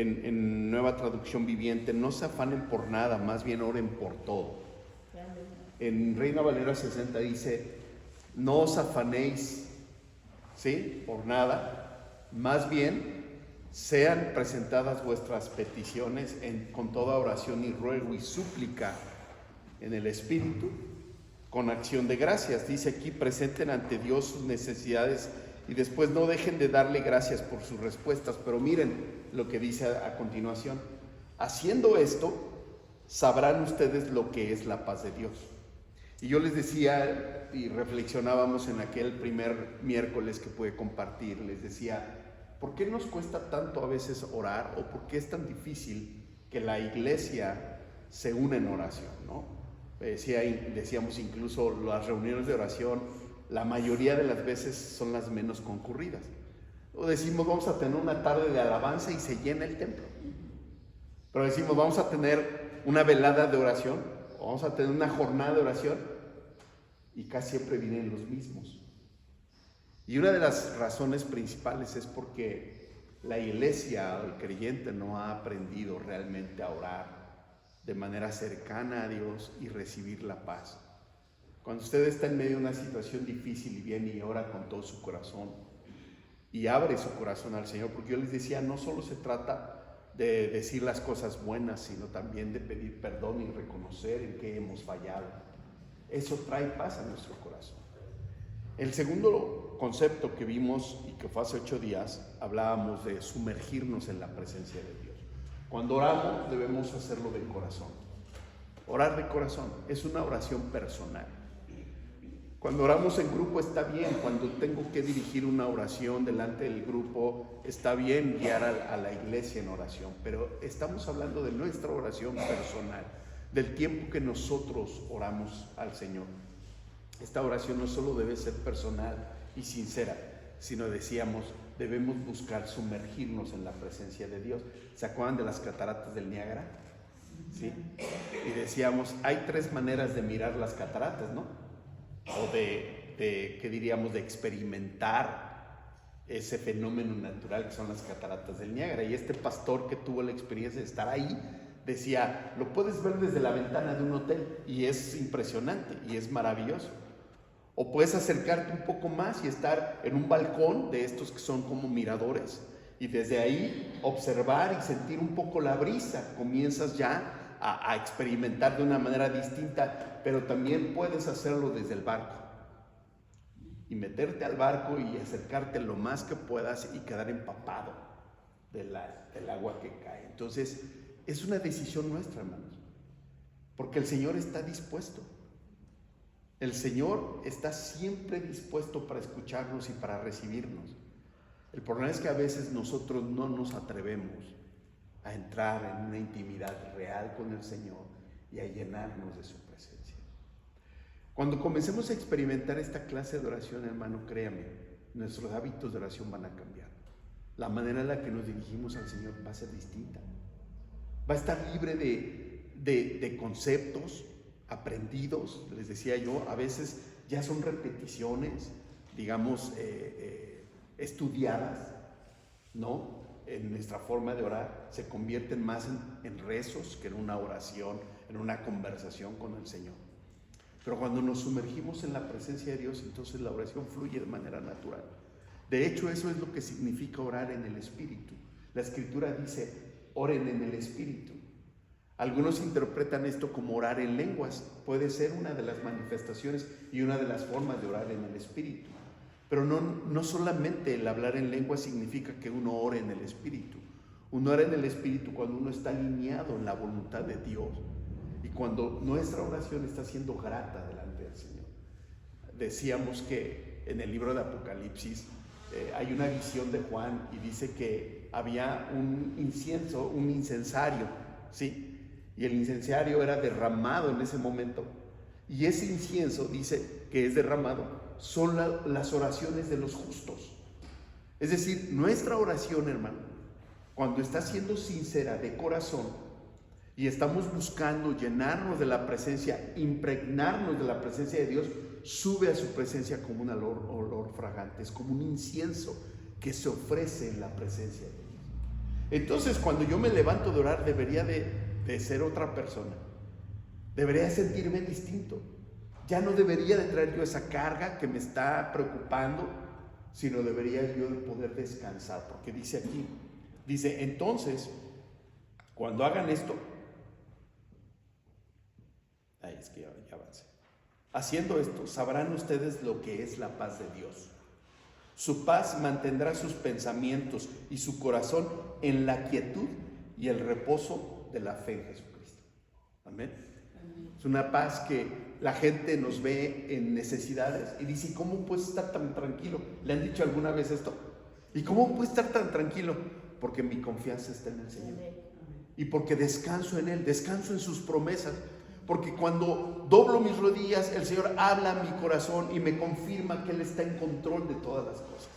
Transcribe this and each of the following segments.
en Nueva Traducción Viviente, no se afanen por nada, más bien oren por todo. En Reina Valera 60 dice, no os afanéis, ¿sí?, por nada, más bien sean presentadas vuestras peticiones con toda oración y ruego y súplica en el Espíritu, con acción de gracias. Dice aquí, presenten ante Dios sus necesidades y después no dejen de darle gracias por sus respuestas. Pero miren lo que dice a continuación. Haciendo esto, sabrán ustedes lo que es la paz de Dios. Y yo les decía, y reflexionábamos en aquel primer miércoles que pude compartir, les decía, ¿por qué nos cuesta tanto a veces orar? ¿O por qué es tan difícil que la iglesia se una en oración, ¿no? Decíamos incluso las reuniones de oración, la mayoría de las veces son las menos concurridas. O decimos, vamos a tener una tarde de alabanza y se llena el templo. Pero decimos, vamos a tener una velada de oración, o vamos a tener una jornada de oración, y casi siempre vienen los mismos. Y una de las razones principales es porque la iglesia o el creyente no ha aprendido realmente a orar de manera cercana a Dios y recibir la paz. Cuando usted está en medio de una situación difícil y viene y ora con todo su corazón y abre su corazón al Señor, porque yo les decía, no solo se trata de decir las cosas buenas, sino también de pedir perdón y reconocer en qué hemos fallado. Eso trae paz a nuestro corazón. El segundo concepto que vimos y que fue hace 8 días, hablábamos de sumergirnos en la presencia de Dios. Cuando oramos debemos hacerlo de corazón. Orar de corazón es una oración personal. Cuando oramos en grupo está bien, cuando tengo que dirigir una oración delante del grupo está bien guiar a la iglesia en oración, pero estamos hablando de nuestra oración personal, del tiempo que nosotros oramos al Señor. Esta oración no solo debe ser personal y sincera, sino decíamos, debemos buscar sumergirnos en la presencia de Dios. ¿Se acuerdan de las cataratas del Niágara? ¿Sí? Y decíamos, hay 3 maneras de mirar las cataratas, ¿no? O ¿qué diríamos? De experimentar ese fenómeno natural que son las cataratas del Niágara. Y este pastor que tuvo la experiencia de estar ahí, decía, lo puedes ver desde la ventana de un hotel y es impresionante y es maravilloso. O puedes acercarte un poco más y estar en un balcón de estos que son como miradores y desde ahí observar y sentir un poco la brisa. Comienzas ya a experimentar de una manera distinta, pero también puedes hacerlo desde el barco y meterte al barco y acercarte lo más que puedas y quedar empapado del agua que cae. Entonces es una decisión nuestra, hermanos, porque el Señor está dispuesto. El Señor está siempre dispuesto para escucharnos y para recibirnos. El problema es que a veces nosotros no nos atrevemos a entrar en una intimidad real con el Señor y a llenarnos de su presencia. Cuando comencemos a experimentar esta clase de oración, hermano, créame, nuestros hábitos de oración van a cambiar. La manera en la que nos dirigimos al Señor va a ser distinta. Va a estar libre de conceptos aprendidos, les decía yo, a veces ya son repeticiones, digamos, estudiadas, ¿no? En nuestra forma de orar se convierten más en rezos que en una oración, en una conversación con el Señor. Pero cuando nos sumergimos en la presencia de Dios, entonces la oración fluye de manera natural. De hecho, eso es lo que significa orar en el Espíritu. La Escritura dice, oren en el Espíritu. Algunos interpretan esto como orar en lenguas. Puede ser una de las manifestaciones y una de las formas de orar en el Espíritu. Pero no solamente el hablar en lenguas significa que uno ore en el Espíritu. Uno ora en el Espíritu cuando uno está alineado en la voluntad de Dios y cuando nuestra oración está siendo grata delante del Señor. Decíamos que en el libro de Apocalipsis hay una visión de Juan y dice que había un incienso, un incensario, ¿sí? Y el incensario era derramado en ese momento. Y ese incienso, dice que es derramado, son las oraciones de los justos. Es decir, nuestra oración, hermano, cuando está siendo sincera de corazón y estamos buscando llenarnos de la presencia, impregnarnos de la presencia de Dios, sube a su presencia como un olor fragante, es como un incienso que se ofrece en la presencia de Dios. Entonces, cuando yo me levanto de orar, debería de ser otra persona. Debería sentirme distinto. Ya no debería de traer yo esa carga que me está preocupando, sino debería yo de poder descansar. Porque dice aquí, dice, entonces, cuando hagan esto, es que ya avancé. Haciendo esto, sabrán ustedes lo que es la paz de Dios. Su paz mantendrá sus pensamientos y su corazón en la quietud y el reposo de la fe en Jesucristo. Amén. Es una paz que la gente nos ve en necesidades y dice, ¿cómo puedes estar tan tranquilo? ¿Le han dicho alguna vez esto? ¿Y cómo puedes estar tan tranquilo? Porque mi confianza está en el Señor. Y porque descanso en Él, descanso en sus promesas. Porque cuando doblo mis rodillas, el Señor habla a mi corazón y me confirma que Él está en control de todas las cosas.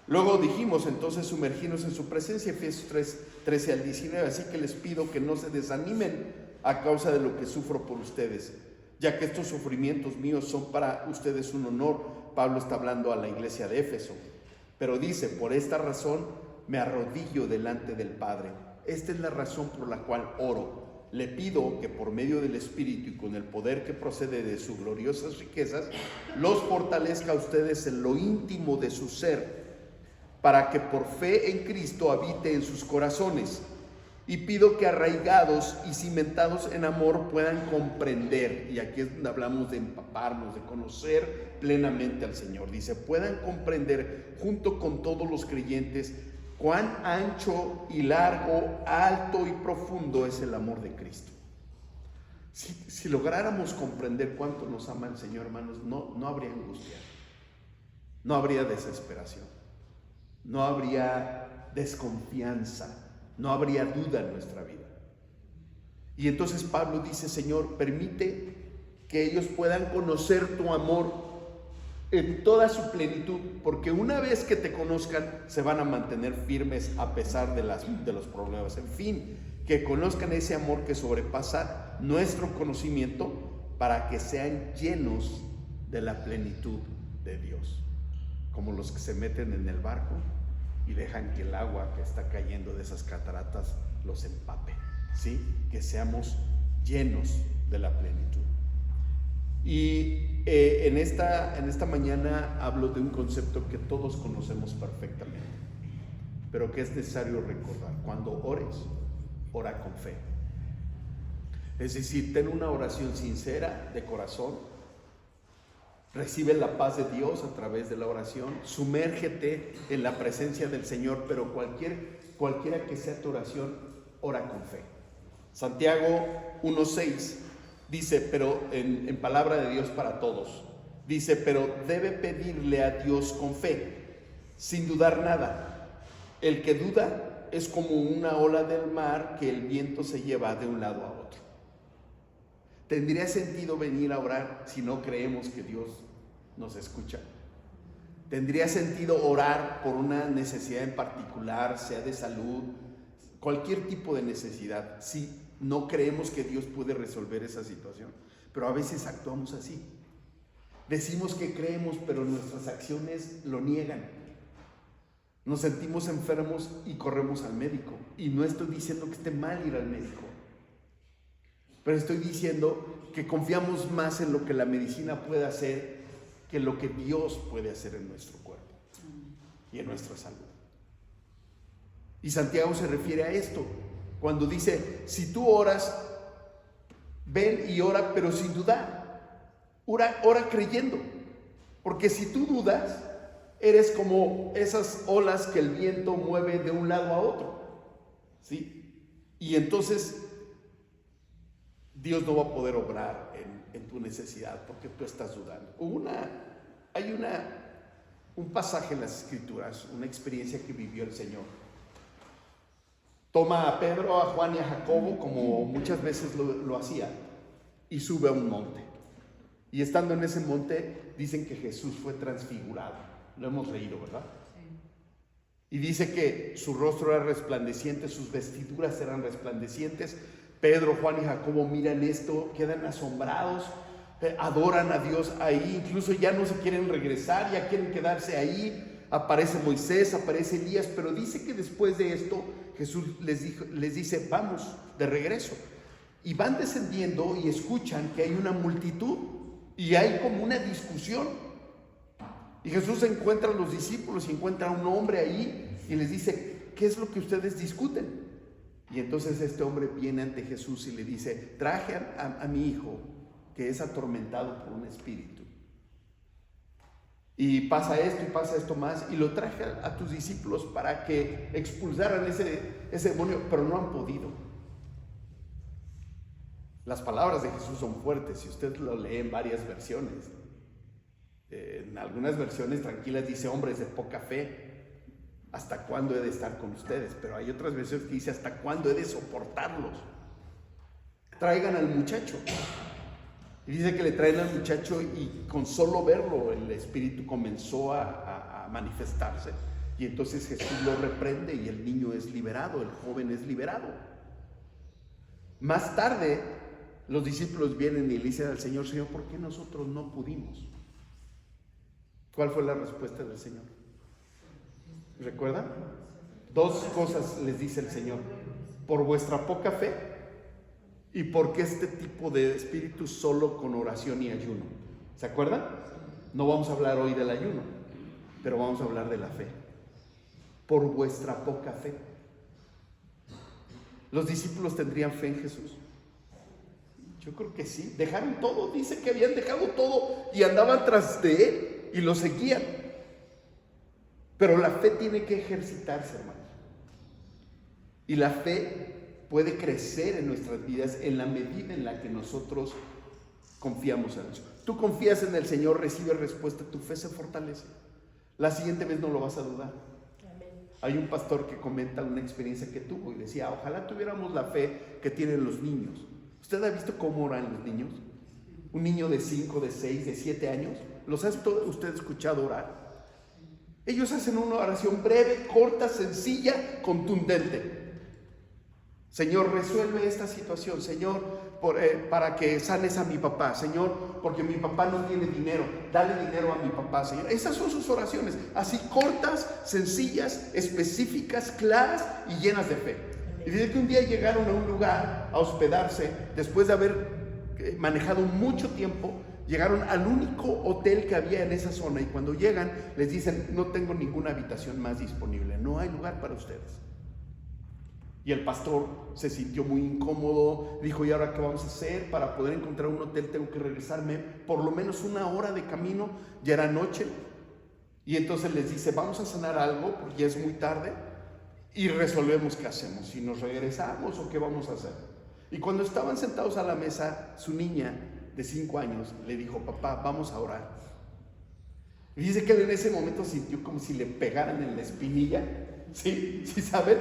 Luego dijimos, entonces, sumergirnos en su presencia, Efesios 3, 13 al 19. Así que les pido que no se desanimen a causa de lo que sufro por ustedes, ya que estos sufrimientos míos son para ustedes un honor. Pablo está hablando a la iglesia de Éfeso. Pero dice, por esta razón me arrodillo delante del Padre. Esta es la razón por la cual oro. Le pido que por medio del Espíritu y con el poder que procede de sus gloriosas riquezas, los fortalezca a ustedes en lo íntimo de su ser, para que por fe en Cristo habite en sus corazones. Y pido que arraigados y cimentados en amor puedan comprender, y aquí es donde hablamos de empaparnos, de conocer plenamente al Señor. Dice, puedan comprender junto con todos los creyentes cuán ancho y largo, alto y profundo es el amor de Cristo. Si lográramos comprender cuánto nos ama el Señor, hermanos, no habría angustia, no habría desesperación, no habría desconfianza, no habría duda en nuestra vida. Y entonces Pablo dice, Señor, permite que ellos puedan conocer tu amor en toda su plenitud, porque una vez que te conozcan, se van a mantener firmes a pesar de los problemas. En fin, que conozcan ese amor que sobrepasa nuestro conocimiento, para que sean llenos de la plenitud de Dios, como los que se meten en el barco y dejan que el agua que está cayendo de esas cataratas los empape, ¿sí? Que seamos llenos de la plenitud. Y en esta mañana hablo de un concepto que todos conocemos perfectamente, pero que es necesario recordar. Cuando ores, ora con fe. Es decir, ten una oración sincera de corazón, recibe la paz de Dios a través de la oración, sumérgete en la presencia del Señor, pero cualquiera que sea tu oración, ora con fe. Santiago 1:6 dice, pero en palabra de Dios para todos, dice, pero debe pedirle a Dios con fe, sin dudar nada. El que duda es como una ola del mar que el viento se lleva de un lado a otro. ¿Tendría sentido venir a orar si no creemos que Dios nos escucha? ¿Tendría sentido orar por una necesidad en particular, sea de salud, cualquier tipo de necesidad, si no creemos que Dios puede resolver esa situación? Pero a veces actuamos así. Decimos que creemos, pero nuestras acciones lo niegan. Nos sentimos enfermos y corremos al médico. Y no estoy diciendo que esté mal ir al médico, pero estoy diciendo que confiamos más en lo que la medicina puede hacer que lo que Dios puede hacer en nuestro cuerpo y en nuestra salud. Y Santiago se refiere a esto cuando dice, si tú oras, ven y ora, pero sin dudar. Ora creyendo, porque si tú dudas, eres como esas olas que el viento mueve de un lado a otro, ¿sí? Y entonces Dios no va a poder obrar en tu necesidad porque tú estás dudando. Hay un pasaje en las Escrituras, una experiencia que vivió el Señor. Toma a Pedro, a Juan y a Jacobo, como muchas veces lo hacía, y sube a un monte. Y estando en ese monte, dicen que Jesús fue transfigurado. Lo hemos leído, ¿verdad? Sí. Y dice que su rostro era resplandeciente, sus vestiduras eran resplandecientes. Pedro, Juan y Jacobo miran esto, quedan asombrados, adoran a Dios ahí, incluso ya no se quieren regresar, ya quieren quedarse ahí. Aparece Moisés, aparece Elías, pero dice que después de esto Jesús les dice, vamos de regreso. Y van descendiendo y escuchan que hay una multitud y hay como una discusión. Y Jesús encuentra a los discípulos y encuentra a un hombre ahí y les dice, ¿qué es lo que ustedes discuten? Y entonces este hombre viene ante Jesús y le dice, traje a mi hijo que es atormentado por un espíritu. Y pasa esto más, y lo traje a tus discípulos para que expulsaran ese demonio, pero no han podido. Las palabras de Jesús son fuertes, si usted lo lee en varias versiones. En algunas versiones tranquilas dice, hombres de poca fe, ¿hasta cuándo he de estar con ustedes? Pero hay otras versiones que dice, ¿hasta cuándo he de soportarlos? Traigan al muchacho. Y dice que le traen al muchacho y con solo verlo el espíritu comenzó a manifestarse. Y entonces Jesús lo reprende y el niño es liberado, el joven es liberado. Más tarde, los discípulos vienen y le dicen al Señor, Señor, ¿por qué nosotros no pudimos? ¿Cuál fue la respuesta del Señor? ¿Recuerdan? Dos cosas les dice el Señor. Por vuestra poca fe y porque este tipo de espíritu solo con oración y ayuno. ¿Se acuerdan? No vamos a hablar hoy del ayuno, pero vamos a hablar de la fe. Por vuestra poca fe. ¿Los discípulos tendrían fe en Jesús? Yo creo que sí. Dejaron todo, dice que habían dejado todo y andaban tras de él y lo seguían. Pero la fe tiene que ejercitarse, hermanos. Y la fe puede crecer en nuestras vidas en la medida en la que nosotros confiamos en Dios. Tú confías en el Señor, recibes respuesta, tu fe se fortalece. La siguiente vez no lo vas a dudar. Hay un pastor que comenta una experiencia que tuvo y decía, ojalá tuviéramos la fe que tienen los niños. ¿Usted ha visto cómo oran los niños? Un niño de 5, de 6, de 7 años, ¿los ha usted escuchado orar? Ellos hacen una oración breve, corta, sencilla, contundente. Señor, resuelve esta situación. Señor, para que sanes a mi papá. Señor, porque mi papá no tiene dinero, dale dinero a mi papá, Señor. Esas son sus oraciones, así cortas, sencillas, específicas, claras y llenas de fe. Y dice que un día llegaron a un lugar a hospedarse, después de haber manejado mucho tiempo, llegaron al único hotel que había en esa zona y cuando llegan les dicen, no tengo ninguna habitación más disponible, no hay lugar para ustedes. Y el pastor se sintió muy incómodo, dijo, ¿y ahora qué vamos a hacer? Para poder encontrar un hotel tengo que regresarme por lo menos 1 hora de camino, ya era noche. Y entonces les dice, vamos a cenar algo porque ya es muy tarde y resolvemos qué hacemos, si nos regresamos o qué vamos a hacer. Y cuando estaban sentados a la mesa, su niña de 5 años le dijo, papá, vamos a orar. Y dice que él en ese momento sintió como si le pegaran en la espinilla, ¿sí saben?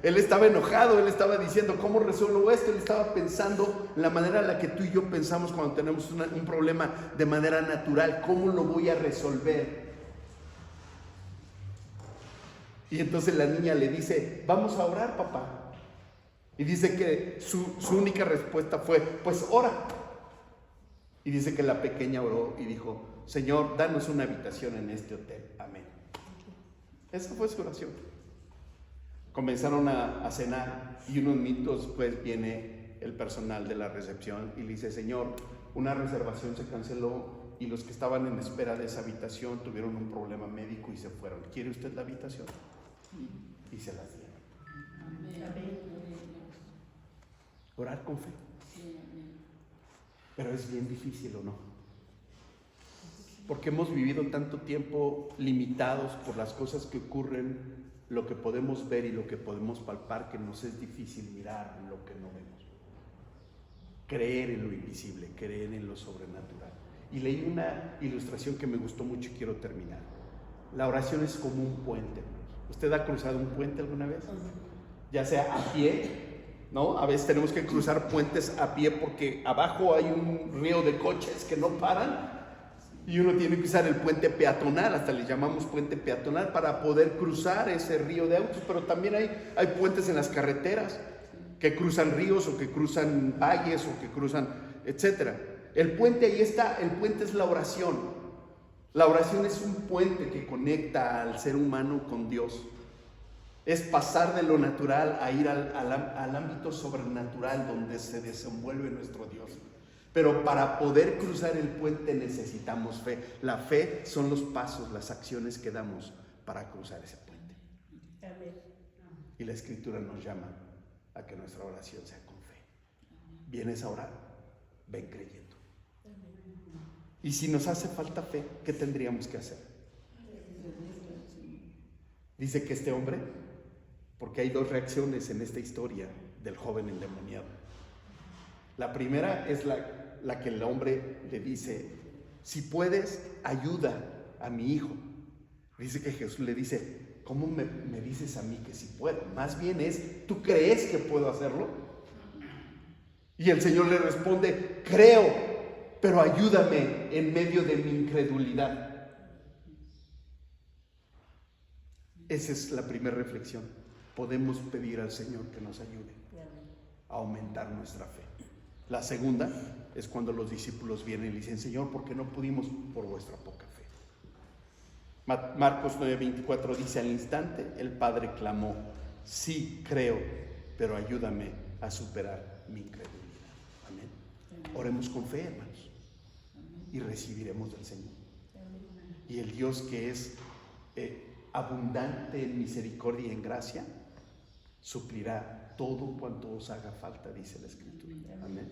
Él estaba enojado, él estaba diciendo, ¿cómo resuelvo esto? Él estaba pensando en la manera en la que tú y yo pensamos cuando tenemos un problema de manera natural, ¿cómo lo voy a resolver? Y entonces la niña le dice, vamos a orar, papá. Y dice que su única respuesta fue, pues ora. Y dice que la pequeña oró y dijo, Señor, danos una habitación en este hotel, amén. Esa fue su oración. Comenzaron a cenar y unos minutos después viene el personal de la recepción y le dice, Señor, una reservación se canceló y los que estaban en espera de esa habitación tuvieron un problema médico y se fueron. ¿Quiere usted la habitación? Y se las dieron. Amén. Orar con fe. Pero es bien difícil, ¿o no? Porque hemos vivido tanto tiempo limitados por las cosas que ocurren, lo que podemos ver y lo que podemos palpar, que nos es difícil mirar lo que no vemos. Creer en lo invisible, creer en lo sobrenatural. Y leí una ilustración que me gustó mucho y quiero terminar. La oración es como un puente. ¿Usted ha cruzado un puente alguna vez? Ya sea a pie, ¿no? A veces tenemos que cruzar puentes a pie porque abajo hay un río de coches que no paran. Y uno tiene que usar el puente peatonal, hasta le llamamos puente peatonal, para poder cruzar ese río de autos. Pero también hay puentes en las carreteras que cruzan ríos o que cruzan valles o que cruzan, etcétera. El puente ahí está, el puente es la oración. La oración es un puente que conecta al ser humano con Dios. Es pasar de lo natural a ir al ámbito sobrenatural donde se desenvuelve nuestro Dios. Pero para poder cruzar el puente necesitamos fe. La fe son los pasos, las acciones que damos para cruzar ese puente. Amén. Y la Escritura nos llama a que nuestra oración sea con fe. ¿Vienes a orar? Ven creyendo. Y si nos hace falta fe, ¿qué tendríamos que hacer? Dice que este hombre, porque hay dos reacciones en esta historia del joven endemoniado. La primera es la que el hombre le dice: si puedes, ayuda a mi hijo. Dice que Jesús le dice: ¿cómo me dices a mí que si puedo? Más bien es: ¿tú crees que puedo hacerlo? Y el Señor le responde: creo, pero ayúdame en medio de mi incredulidad. Esa es la primera reflexión. Podemos pedir al Señor que nos ayude a aumentar nuestra fe. La segunda es cuando los discípulos vienen y le dicen: Señor, ¿por qué no pudimos? Por vuestra poca fe. Marcos 9:24 dice: al instante el Padre clamó: sí, creo, pero ayúdame a superar mi incredulidad. Amén. Oremos con fe, hermanos, y recibiremos del Señor. Y el Dios que es abundante en misericordia y en gracia, suplirá todo cuanto os haga falta, dice la Escritura. Amén.